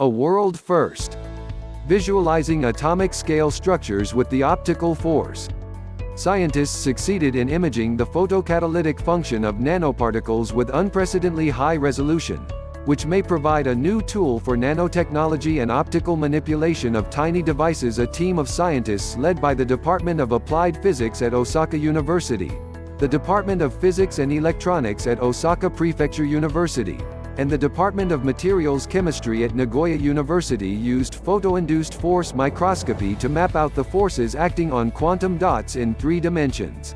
A world first. Visualizing atomic-scale structures with the optical force. Scientists succeeded in imaging the photocatalytic function of nanoparticles with unprecedentedly high resolution, which may provide a new tool for nanotechnology and optical manipulation of tiny devices. A team of scientists led by the Department of Applied Physics at Osaka University, the Department of Physics and Electronics at Osaka Prefecture University, and the Department of Materials Chemistry at Nagoya University used photoinduced force microscopy to map out the forces acting on quantum dots in 3 dimensions.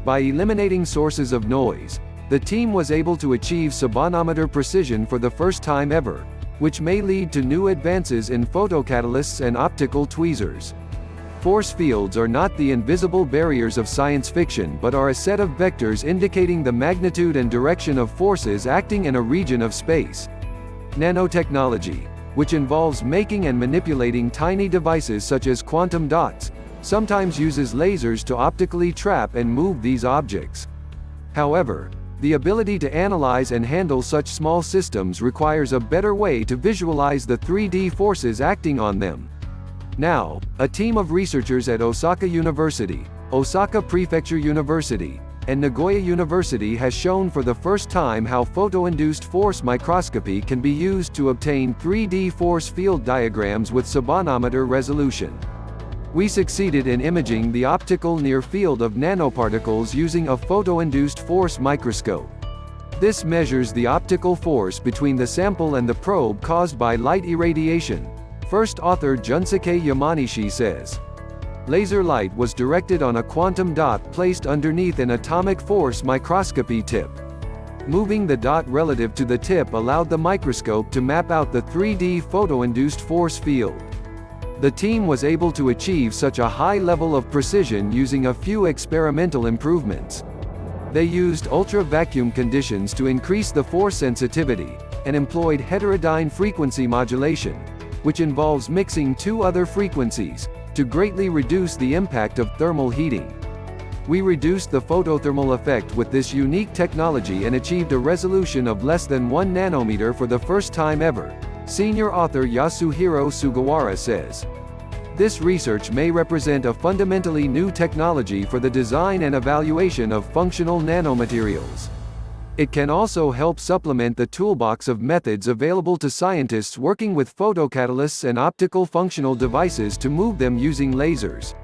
By eliminating sources of noise, the team was able to achieve subnanometer precision for the first time ever, which may lead to new advances in photocatalysts and optical tweezers. Force fields are not the invisible barriers of science fiction but are a set of vectors indicating the magnitude and direction of forces acting in a region of space. Nanotechnology, which involves making and manipulating tiny devices such as quantum dots, sometimes uses lasers to optically trap and move these objects. However, the ability to analyze and handle such small systems requires a better way to visualize the 3D forces acting on them. Now, a team of researchers at Osaka University, Osaka Prefecture University, and Nagoya University has shown for the first time how photoinduced force microscopy can be used to obtain 3D force field diagrams with subnanometer resolution. We succeeded in imaging the optical near field of nanoparticles using a photoinduced force microscope. This measures the optical force between the sample and the probe caused by light irradiation. First author Junsuke Yamanishi says. Laser light was directed on a quantum dot placed underneath an atomic force microscopy tip. Moving the dot relative to the tip allowed the microscope to map out the 3D photoinduced force field. The team was able to achieve such a high level of precision using a few experimental improvements. They used ultra-vacuum conditions to increase the force sensitivity, and employed heterodyne frequency modulation, which involves mixing 2 other frequencies, to greatly reduce the impact of thermal heating. We reduced the photothermal effect with this unique technology and achieved a resolution of less than 1 nanometer for the first time ever, senior author Yasuhiro Sugawara says. This research may represent a fundamentally new technology for the design and evaluation of functional nanomaterials. It can also help supplement the toolbox of methods available to scientists working with photocatalysts and optical functional devices to move them using lasers.